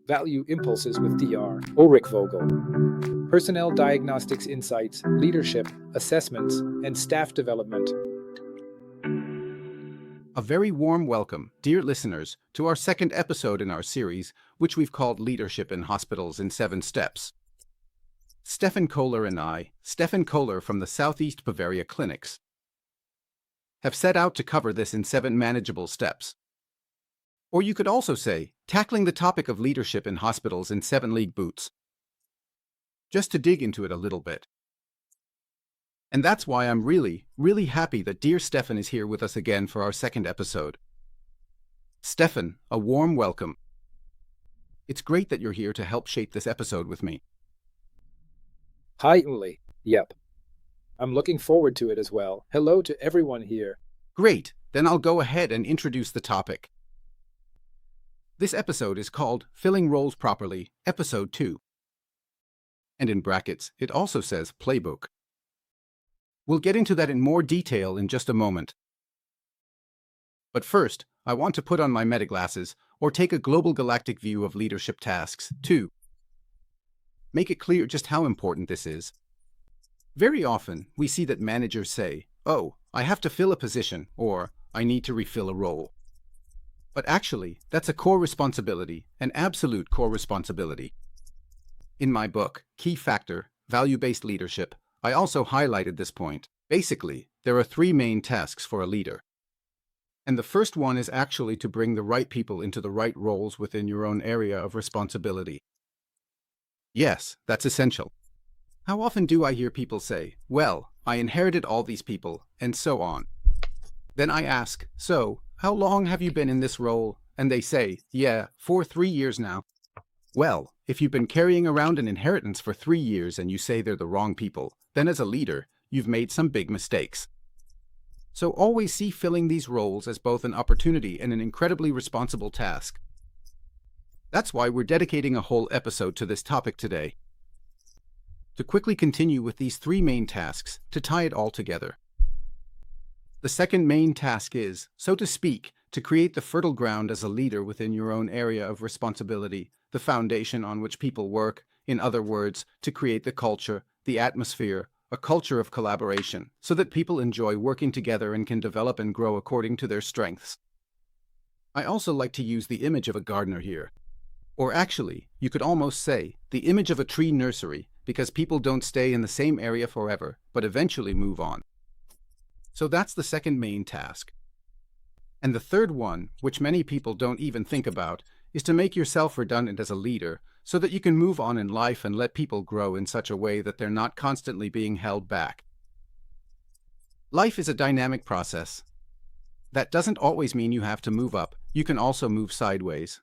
Value Impulses with Dr. Ulrich Vogel. Personnel diagnostics insights, leadership, assessments, and staff development. A very warm welcome, dear listeners, to our second episode in our series, which we've called Leadership in Hospitals in 7 Steps. Steffen Köhler and I, Steffen Köhler from the Southeast Bavaria Clinics, have set out to cover this in 7 manageable steps. Or you could also say, tackling the topic of leadership in hospitals in 7 league boots. Just to dig into it a little bit. And that's why I'm really happy that dear Steffen is here with us again for our second episode. Steffen, a warm welcome. It's great that you're here to help shape this episode with me. Hi, Uli. Yep. I'm looking forward to it as well. Hello to everyone here. Great, then I'll go ahead and introduce the topic. This episode is called Filling Roles Properly, Episode 2. And in brackets, it also says Playbook. We'll get into that in more detail in just a moment. But first, I want to put on my metaglasses, or take a global galactic view of leadership tasks, to make it clear just how important this is. Very often, we see that managers say, "Oh, I have to fill a position," or "I need to refill a role." But actually, that's a core responsibility, an absolute core responsibility. In my book, Key Factor, Value-Based Leadership, I also highlighted this point. Basically, there are 3 main tasks for a leader. And the first one is actually to bring the right people into the right roles within your own area of responsibility. Yes, that's essential. How often do I hear people say, "Well, I inherited all these people," and so on. Then I ask, "So, how long have you been in this role?" And they say, "Yeah, for 3 years now." Well, if you've been carrying around an inheritance for 3 years and you say they're the wrong people, then as a leader, you've made some big mistakes. So always see filling these roles as both an opportunity and an incredibly responsible task. That's why we're dedicating a whole episode to this topic today. To quickly continue with these 3 main tasks, to tie it all together. The second main task is, so to speak, to create the fertile ground as a leader within your own area of responsibility, the foundation on which people work, in other words, to create the culture, the atmosphere, a culture of collaboration, so that people enjoy working together and can develop and grow according to their strengths. I also like to use the image of a gardener here. Or actually, you could almost say, the image of a tree nursery, because people don't stay in the same area forever, but eventually move on. So that's the second main task. And the third one, which many people don't even think about, is to make yourself redundant as a leader so that you can move on in life and let people grow in such a way that they're not constantly being held back. Life is a dynamic process. That doesn't always mean you have to move up. You can also move sideways.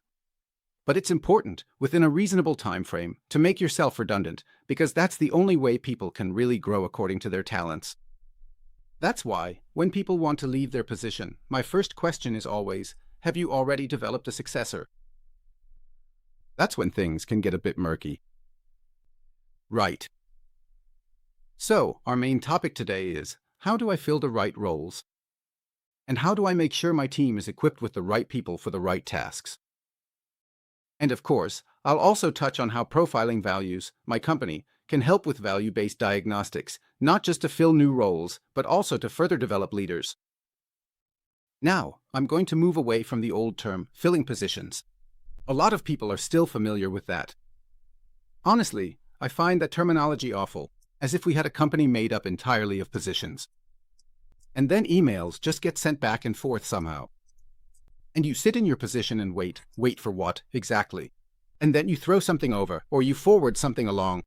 But it's important, within a reasonable time frame, to make yourself redundant, because that's the only way people can really grow according to their talents. That's why, when people want to leave their position, my first question is always, have you already developed a successor? That's when things can get a bit murky. Right. So, our main topic today is, how do I fill the right roles? And how do I make sure my team is equipped with the right people for the right tasks? And of course, I'll also touch on how profiling values, my company, can help with value-based diagnostics, not just to fill new roles, but also to further develop leaders. Now, I'm going to move away from the old term, filling positions. A lot of people are still familiar with that. Honestly, I find that terminology awful, as if we had a company made up entirely of positions. And then emails just get sent back and forth somehow. And you sit in your position and wait for what, exactly? And then you throw something over, or you forward something along.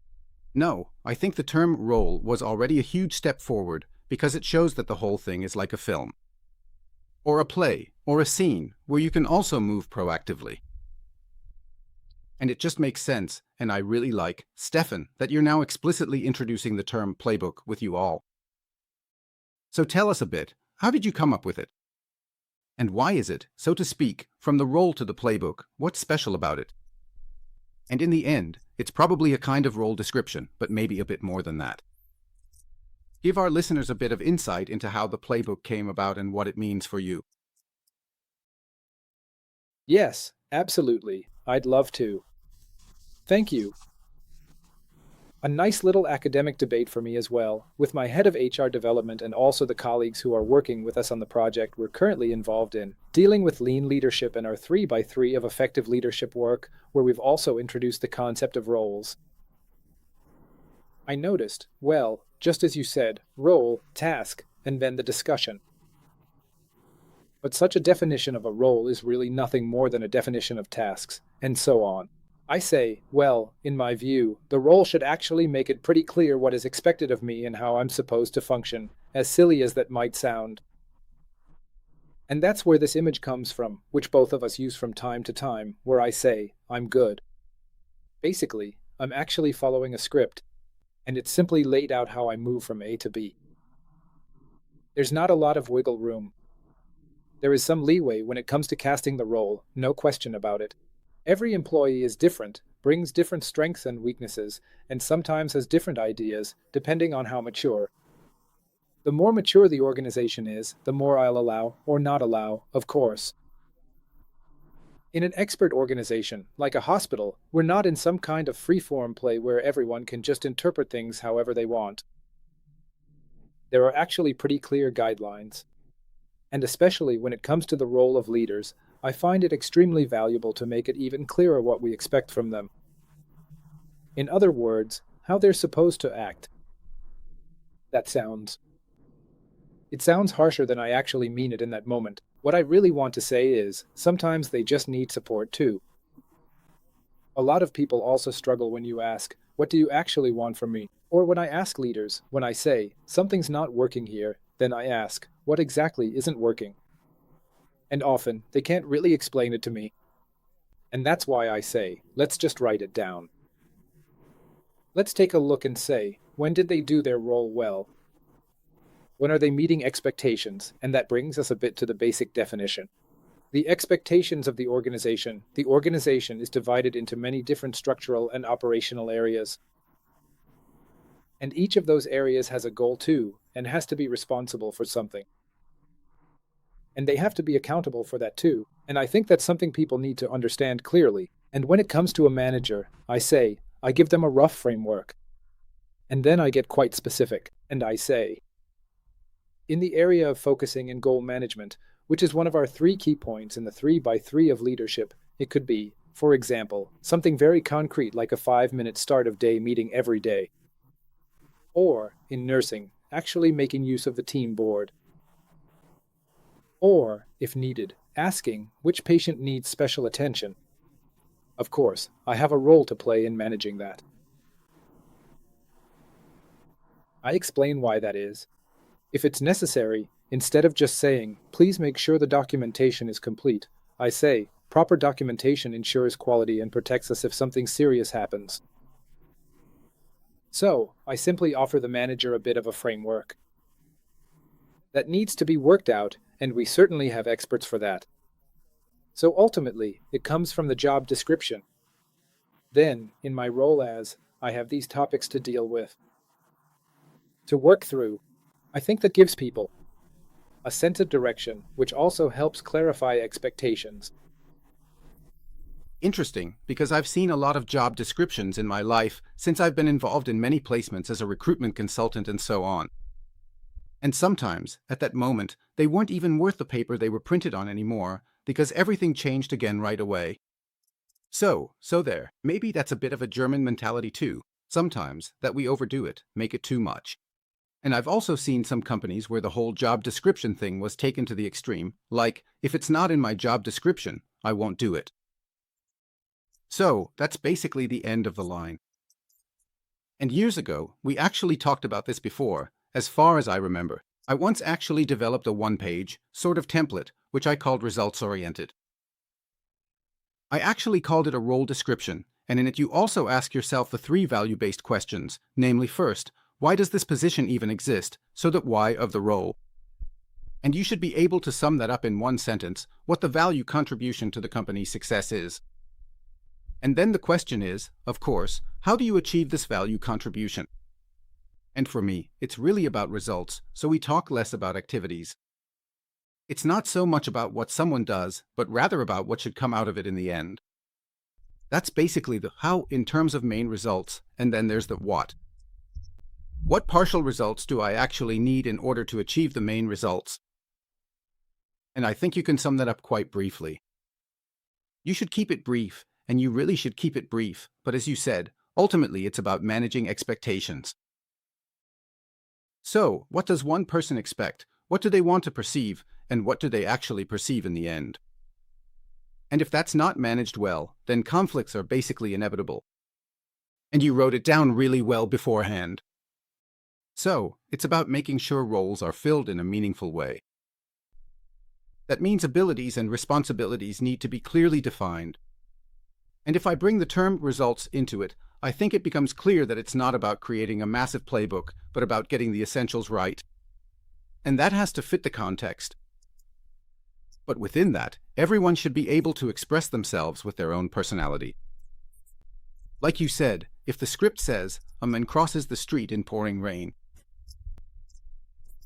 No, I think the term role was already a huge step forward because it shows that the whole thing is like a film. Or a play, or a scene, where you can also move proactively. And it just makes sense, and I really like, Steffen, that you're now explicitly introducing the term playbook with you all. So tell us a bit, how did you come up with it? And why is it, so to speak, from the role to the playbook, what's special about it? And in the end, it's probably a kind of role description, but maybe a bit more than that. Give our listeners a bit of insight into how the playbook came about and what it means for you. Yes, absolutely. I'd love to. Thank you. A nice little academic debate for me as well, with my head of HR development and also the colleagues who are working with us on the project we're currently involved in, dealing with lean leadership and our 3x3 of effective leadership work, where we've also introduced the concept of roles. I noticed, well, just as you said, role, task, and then the discussion. But such a definition of a role is really nothing more than a definition of tasks, and so on. I say, well, in my view, the role should actually make it pretty clear what is expected of me and how I'm supposed to function, as silly as that might sound. And that's where this image comes from, which both of us use from time to time, where I say, I'm good. Basically, I'm actually following a script, and it's simply laid out how I move from A to B. There's not a lot of wiggle room. There is some leeway when it comes to casting the role, no question about it. Every employee is different, brings different strengths and weaknesses, and sometimes has different ideas, depending on how mature. The more mature the organization is, the more I'll allow, or not allow, of course. In an expert organization, like a hospital, we're not in some kind of free-form play where everyone can just interpret things however they want. There are actually pretty clear guidelines. And especially when it comes to the role of leaders, I find it extremely valuable to make it even clearer what we expect from them. In other words, how they're supposed to act. It sounds harsher than I actually mean it in that moment. What I really want to say is, sometimes they just need support too. A lot of people also struggle when you ask, what do you actually want from me? Or when I ask leaders, when I say, something's not working here, then I ask, what exactly isn't working? And often, they can't really explain it to me. And that's why I say, let's just write it down. Let's take a look and say, when did they do their role well? When are they meeting expectations? And that brings us a bit to the basic definition. The expectations of the organization is divided into many different structural and operational areas. And each of those areas has a goal too, and has to be responsible for something. And they have to be accountable for that too. And I think that's something people need to understand clearly. And when it comes to a manager, I give them a rough framework. And then I get quite specific, and I say, in the area of focusing and goal management, which is one of our 3 key points in the 3x3 of leadership, it could be, for example, something very concrete like a 5-minute start of day meeting every day. Or, in nursing, actually making use of the team board. Or, if needed, asking which patient needs special attention. Of course, I have a role to play in managing that. I explain why that is. If it's necessary, instead of just saying, please make sure the documentation is complete, I say, proper documentation ensures quality and protects us if something serious happens. So, I simply offer the manager a bit of a framework. That needs to be worked out, and we certainly have experts for that. So ultimately, it comes from the job description. Then, in my role as, I have these topics to deal with. To work through, I think that gives people a sense of direction, which also helps clarify expectations. Interesting, because I've seen a lot of job descriptions in my life since I've been involved in many placements as a recruitment consultant and so on. And sometimes, at that moment, they weren't even worth the paper they were printed on anymore, because everything changed again right away. So there. Maybe that's a bit of a German mentality too, sometimes, that we overdo it, make it too much. And I've also seen some companies where the whole job description thing was taken to the extreme, like, if it's not in my job description, I won't do it. So, that's basically the end of the line. And years ago, we actually talked about this before, as far as I remember. I once actually developed a 1-page, sort of template, which I called results-oriented. I actually called it a role description, and in it you also ask yourself the 3 value-based questions, namely first, why does this position even exist, so that why of the role? And you should be able to sum that up in 1 sentence, what the value contribution to the company's success is. And then the question is, of course, how do you achieve this value contribution? And for me, it's really about results, so we talk less about activities. It's not so much about what someone does, but rather about what should come out of it in the end. That's basically the how in terms of main results, and then there's the what. What partial results do I actually need in order to achieve the main results? And I think you can sum that up quite briefly. You should keep it brief, and you really should keep it brief, but as you said, ultimately it's about managing expectations. So, what does one person expect? What do they want to perceive? And what do they actually perceive in the end? And if that's not managed well, then conflicts are basically inevitable. And you wrote it down really well beforehand. So, it's about making sure roles are filled in a meaningful way. That means abilities and responsibilities need to be clearly defined. And if I bring the term results into it, I think it becomes clear that it's not about creating a massive playbook, but about getting the essentials right. And that has to fit the context. But within that, everyone should be able to express themselves with their own personality. Like you said, if the script says, a man crosses the street in pouring rain,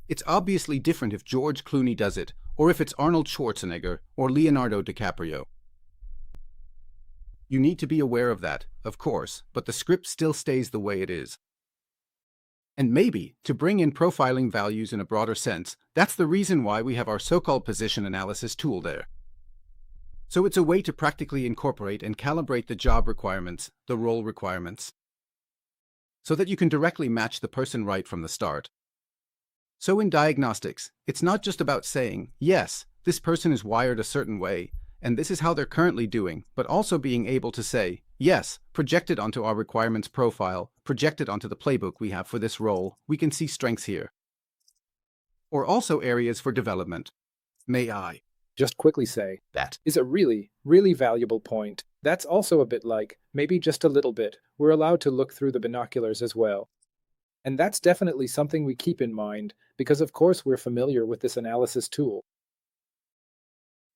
it's obviously different if George Clooney does it, or if it's Arnold Schwarzenegger or Leonardo DiCaprio. You need to be aware of that, of course, but the script still stays the way it is. And maybe, to bring in profiling values in a broader sense, that's the reason why we have our so-called position analysis tool there. So it's a way to practically incorporate and calibrate the job requirements, the role requirements, so that you can directly match the person right from the start. So in diagnostics, it's not just about saying, yes, this person is wired a certain way, and this is how they're currently doing, but also being able to say, yes, projected onto our requirements profile, projected onto the playbook we have for this role, we can see strengths here. Or also areas for development. May I just quickly say, that is a really, really valuable point. That's also a bit like, maybe just a little bit, we're allowed to look through the binoculars as well. And that's definitely something we keep in mind, because of course we're familiar with this analysis tool.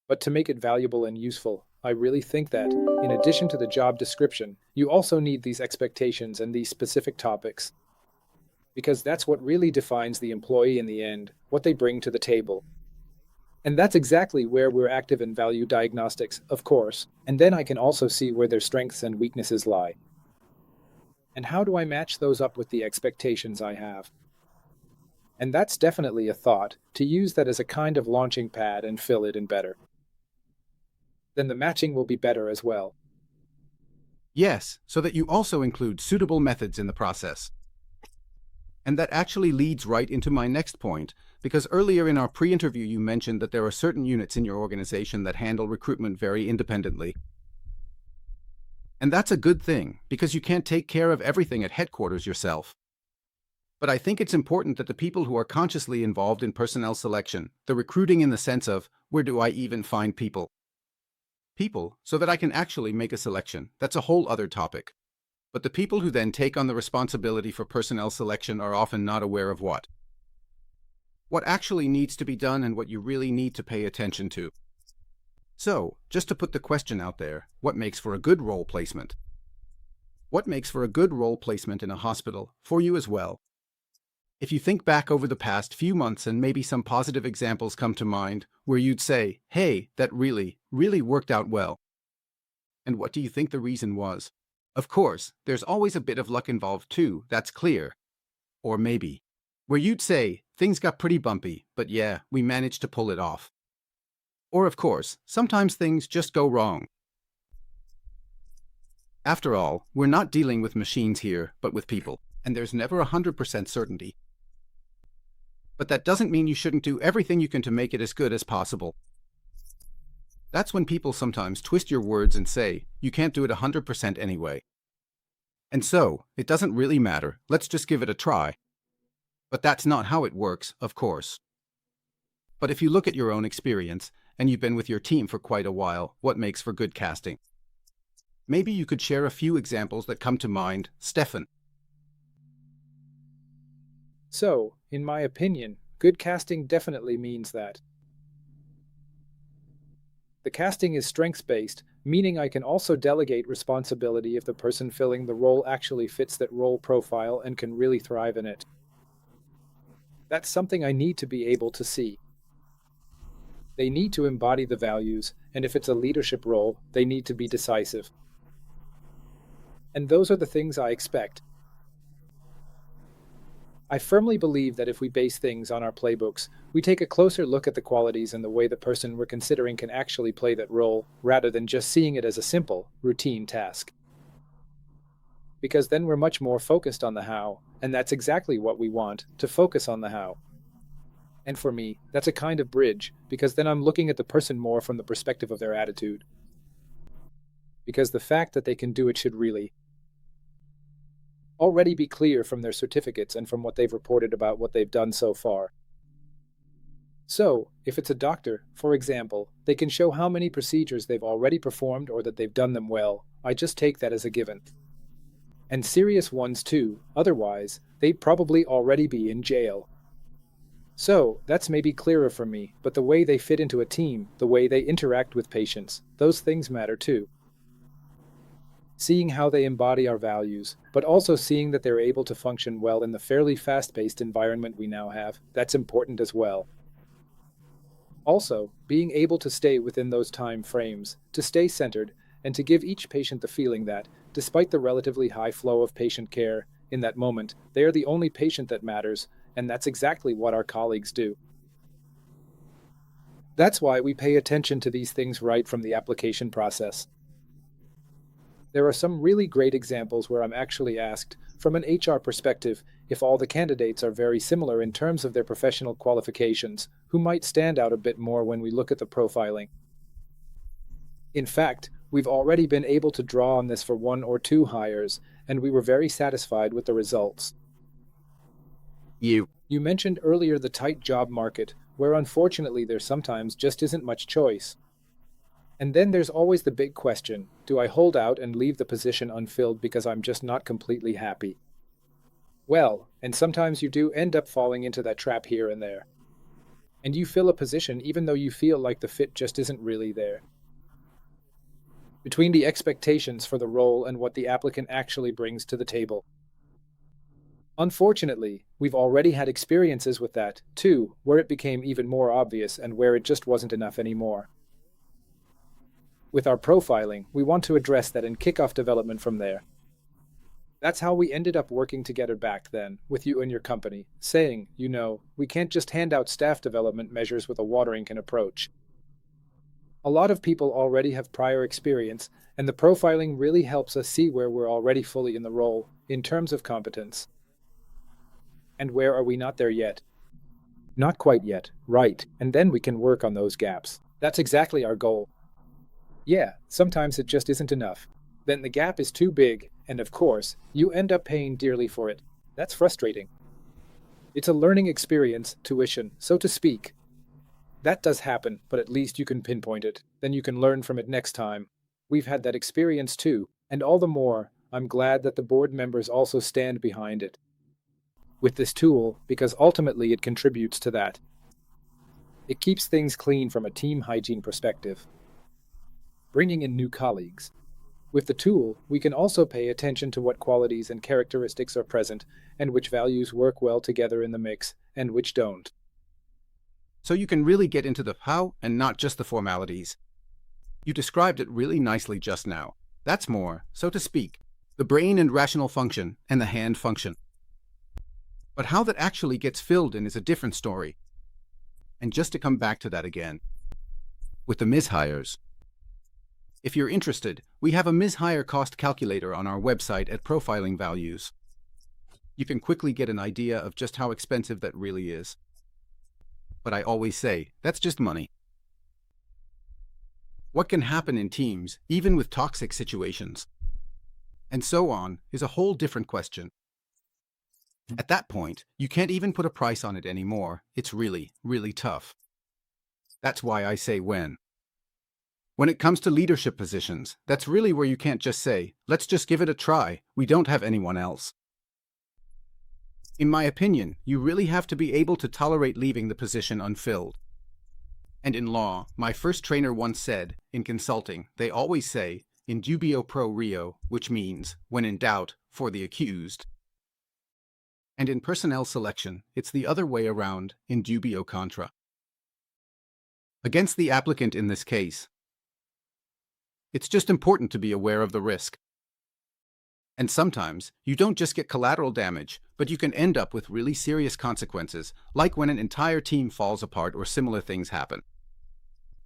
But to make it valuable and useful, I really think that, in addition to the job description, you also need these expectations and these specific topics. Because that's what really defines the employee in the end, what they bring to the table. And that's exactly where we're active in value diagnostics, of course, and then I can also see where their strengths and weaknesses lie. And how do I match those up with the expectations I have? And that's definitely a thought, to use that as a kind of launching pad and fill it in better. Then the matching will be better as well. Yes, so that you also include suitable methods in the process. And that actually leads right into my next point, because earlier in our pre-interview you mentioned that there are certain units in your organization that handle recruitment very independently. And that's a good thing, because you can't take care of everything at headquarters yourself. But I think it's important that the people who are consciously involved in personnel selection, the recruiting in the sense of, where do I even find people, so that I can actually make a selection, that's a whole other topic. But the people who then take on the responsibility for personnel selection are often not aware of what actually needs to be done and what you really need to pay attention to. So, just to put the question out there, what makes for a good role placement? What makes for a good role placement in a hospital, for you as well? If you think back over the past few months and maybe some positive examples come to mind where you'd say, hey, that really worked out well. And what do you think the reason was? Of course, there's always a bit of luck involved too, that's clear. Or maybe, where you'd say, things got pretty bumpy, but yeah, we managed to pull it off. Or of course, sometimes things just go wrong. After all, we're not dealing with machines here, but with people, and there's never 100% certainty. But that doesn't mean you shouldn't do everything you can to make it as good as possible. That's when people sometimes twist your words and say, you can't do it 100% anyway. And so, it doesn't really matter, let's just give it a try. But that's not how it works, of course. But if you look at your own experience, and you've been with your team for quite a while, what makes for good casting? Maybe you could share a few examples that come to mind, Steffen. So, in my opinion, good casting definitely means that the casting is strengths-based, meaning I can also delegate responsibility if the person filling the role actually fits that role profile and can really thrive in it. That's something I need to be able to see. They need to embody the values, and if it's a leadership role, they need to be decisive. And those are the things I expect. I firmly believe that if we base things on our playbooks, we take a closer look at the qualities and the way the person we're considering can actually play that role, rather than just seeing it as a simple, routine task. Because then we're much more focused on the how, and that's exactly what we want, to focus on the how. And for me, that's a kind of bridge, because then I'm looking at the person more from the perspective of their attitude. Because the fact that they can do it should really already be clear from their certificates and from what they've reported about what they've done so far. So, if it's a doctor, for example, they can show how many procedures they've already performed or that they've done them well. I just take that as a given. And serious ones too, otherwise, they'd probably already be in jail. So, that's maybe clearer for me, but the way they fit into a team, the way they interact with patients, those things matter too. Seeing how they embody our values, but also seeing that they're able to function well in the fairly fast-paced environment we now have, that's important as well. Also, being able to stay within those time frames, to stay centered, and to give each patient the feeling that, despite the relatively high flow of patient care, in that moment, they are the only patient that matters, and that's exactly what our colleagues do. That's why we pay attention to these things right from the application process. There are some really great examples where I'm actually asked, from an HR perspective, if all the candidates are very similar in terms of their professional qualifications, who might stand out a bit more when we look at the profiling. In fact, we've already been able to draw on this for 1 or 2 hires, and we were very satisfied with the results. You mentioned earlier the tight job market, where unfortunately there sometimes just isn't much choice. And then there's always the big question, do I hold out and leave the position unfilled because I'm just not completely happy? Well, and sometimes you do end up falling into that trap here and there. And you fill a position even though you feel like the fit just isn't really there. Between the expectations for the role and what the applicant actually brings to the table. Unfortunately, we've already had experiences with that, too, where it became even more obvious and where it just wasn't enough anymore. With our profiling, we want to address that and kick off development from there. That's how we ended up working together back then, with you and your company, saying, we can't just hand out staff development measures with a watering can approach. A lot of people already have prior experience, and the profiling really helps us see where we're already fully in the role, in terms of competence. And where are we not there yet? Not quite yet, right, and then we can work on those gaps. That's exactly our goal. Yeah, sometimes it just isn't enough. Then the gap is too big, and of course, you end up paying dearly for it. That's frustrating. It's a learning experience, tuition, so to speak. That does happen, but at least you can pinpoint it. Then you can learn from it next time. We've had that experience too, and all the more, I'm glad that the board members also stand behind it. With this tool, because ultimately it contributes to that. It keeps things clean from a team hygiene perspective. Bringing in new colleagues. With the tool, we can also pay attention to what qualities and characteristics are present, and which values work well together in the mix, and which don't. So you can really get into the how and not just the formalities. You described it really nicely just now. That's more, so to speak, the brain and rational function and the hand function. But how that actually gets filled in is a different story. And just to come back to that again, with the mishires. If you're interested, we have a mishire cost calculator on our website at Profiling Values. You can quickly get an idea of just how expensive that really is. But I always say, that's just money. What can happen in teams, even with toxic situations, and so on, is a whole different question. At that point, you can't even put a price on it anymore. It's really, really tough. That's why I say when. When it comes to leadership positions, that's really where you can't just say, let's just give it a try, we don't have anyone else. In my opinion, you really have to be able to tolerate leaving the position unfilled. And in law, my first trainer once said, in consulting, they always say, in dubio pro reo, which means, when in doubt, for the accused. And in personnel selection, it's the other way around, in dubio contra. Against the applicant in this case, it's just important to be aware of the risk. And sometimes, you don't just get collateral damage, but you can end up with really serious consequences, like when an entire team falls apart or similar things happen.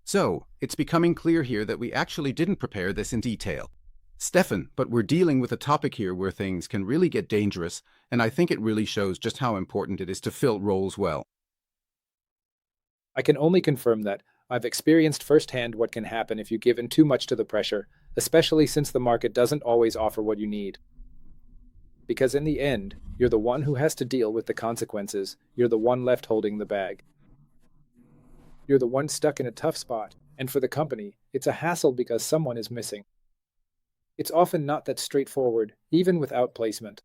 So, it's becoming clear here that we actually didn't prepare this in detail. Steffen, but we're dealing with a topic here where things can really get dangerous, and I think it really shows just how important it is to fill roles well. I can only confirm that I've experienced firsthand what can happen if you give in too much to the pressure, especially since the market doesn't always offer what you need. Because in the end, you're the one who has to deal with the consequences, you're the one left holding the bag. You're the one stuck in a tough spot, and for the company, it's a hassle because someone is missing. It's often not that straightforward, even without placement.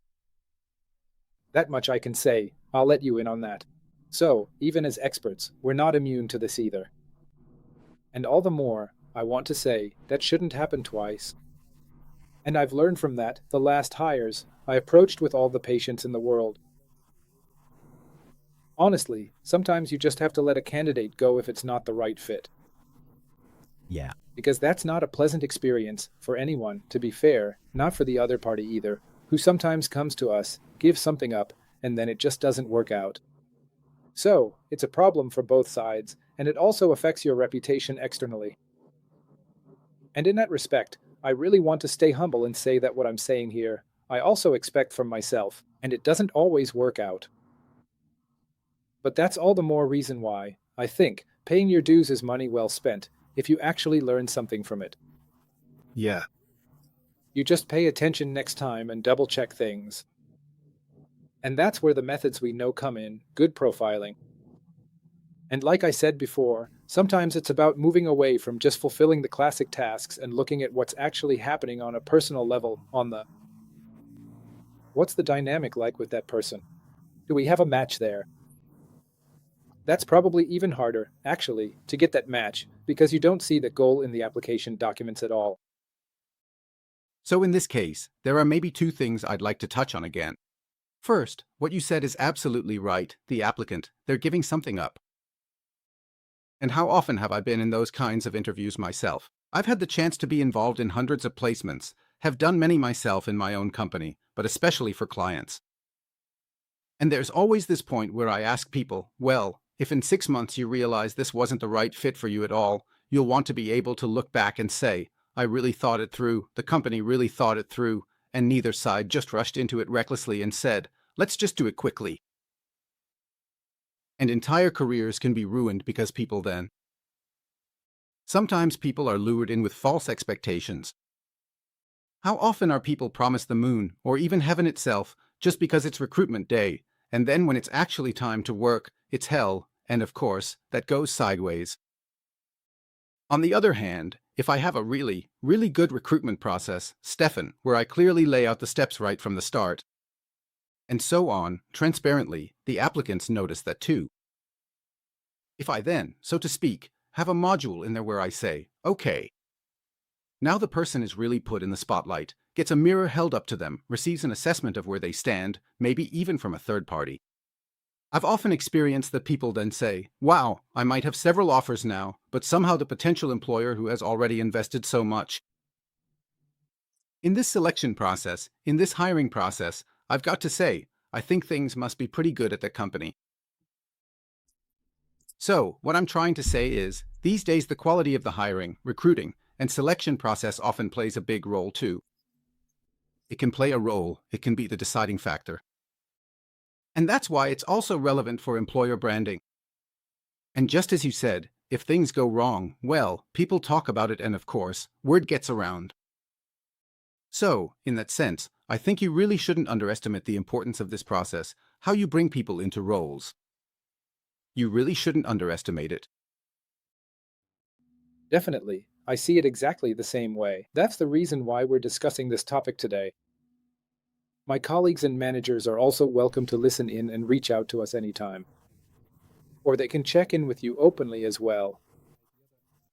That much I can say, I'll let you in on that. So, even as experts, we're not immune to this either. And all the more, I want to say, that shouldn't happen twice. And I've learned from that, the last hires, I approached with all the patience in the world. Honestly, sometimes you just have to let a candidate go if it's not the right fit. Yeah. Because that's not a pleasant experience for anyone, to be fair, not for the other party either, who sometimes comes to us, gives something up, and then it just doesn't work out. So, it's a problem for both sides, and it also affects your reputation externally. And in that respect, I really want to stay humble and say that what I'm saying here, I also expect from myself, and it doesn't always work out. But that's all the more reason why, I think, paying your dues is money well spent, if you actually learn something from it. Yeah. You just pay attention next time and double check things. And that's where the methods we know come in, good profiling. And like I said before, sometimes it's about moving away from just fulfilling the classic tasks and looking at what's actually happening on a personal level, what's the dynamic like with that person? Do we have a match there? That's probably even harder, actually, to get that match, because you don't see the goal in the application documents at all. So in this case, there are maybe two things I'd like to touch on again. First, what you said is absolutely right, the applicant, they're giving something up. And how often have I been in those kinds of interviews myself? I've had the chance to be involved in hundreds of placements, have done many myself in my own company, but especially for clients. And there's always this point where I ask people, well, if in 6 months you realize this wasn't the right fit for you at all, you'll want to be able to look back and say, I really thought it through, the company really thought it through, and neither side just rushed into it recklessly and said, let's just do it quickly. And entire careers can be ruined because people then. Sometimes people are lured in with false expectations. How often are people promised the moon, or even heaven itself, just because it's recruitment day, and then when it's actually time to work, it's hell, and of course, that goes sideways. On the other hand, if I have a really, really good recruitment process, Steffen, where I clearly lay out the steps right from the start, and so on, transparently, the applicants notice that too. If I then, so to speak, have a module in there where I say, okay, now the person is really put in the spotlight, gets a mirror held up to them, receives an assessment of where they stand, maybe even from a third party. I've often experienced that people then say, wow, I might have several offers now, but somehow the potential employer who has already invested so much. In this selection process, in this hiring process, I've got to say, I think things must be pretty good at the company. So, what I'm trying to say is, these days the quality of the hiring, recruiting, and selection process often plays a big role too. It can play a role, it can be the deciding factor. And that's why it's also relevant for employer branding. And just as you said, if things go wrong, well, people talk about it and of course, word gets around. So, in that sense, I think you really shouldn't underestimate the importance of this process, how you bring people into roles. You really shouldn't underestimate it. Definitely, I see it exactly the same way. That's the reason why we're discussing this topic today. My colleagues and managers are also welcome to listen in and reach out to us anytime. Or they can check in with you openly as well.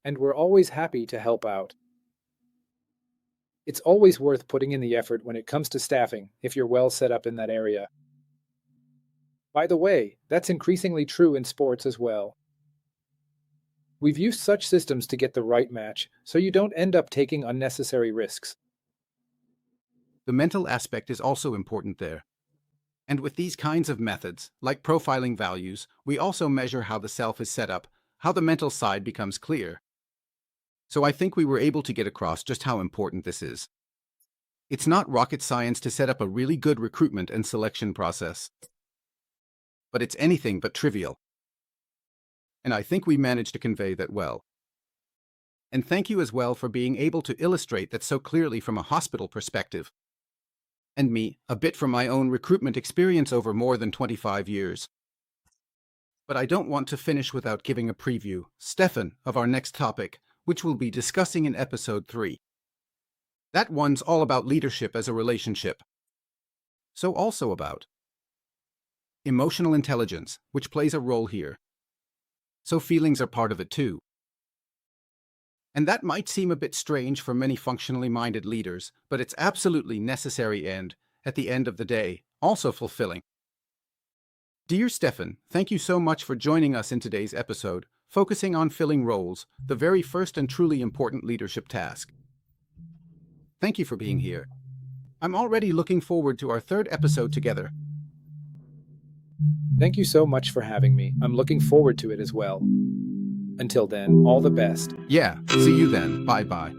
And we're always happy to help out. It's always worth putting in the effort when it comes to staffing if you're well set up in that area. By the way, that's increasingly true in sports as well. We've used such systems to get the right match, so you don't end up taking unnecessary risks. The mental aspect is also important there. And with these kinds of methods, like profiling values, we also measure how the self is set up, how the mental side becomes clear. So I think we were able to get across just how important this is. It's not rocket science to set up a really good recruitment and selection process. But it's anything but trivial. And I think we managed to convey that well. And thank you as well for being able to illustrate that so clearly from a hospital perspective. And me, a bit from my own recruitment experience over more than 25 years. But I don't want to finish without giving a preview, Steffen, of our next topic, which we'll be discussing in episode 3. That one's all about leadership as a relationship. So also about emotional intelligence, which plays a role here. So feelings are part of it too. And that might seem a bit strange for many functionally minded leaders, but it's absolutely necessary and, at the end of the day, also fulfilling. Dear Steffen, thank you so much for joining us in today's episode, focusing on filling roles, the very first and truly important leadership task. Thank you for being here. I'm already looking forward to our 3rd episode together. Thank you so much for having me. I'm looking forward to it as well. Until then, all the best. Yeah, see you then. Bye-bye.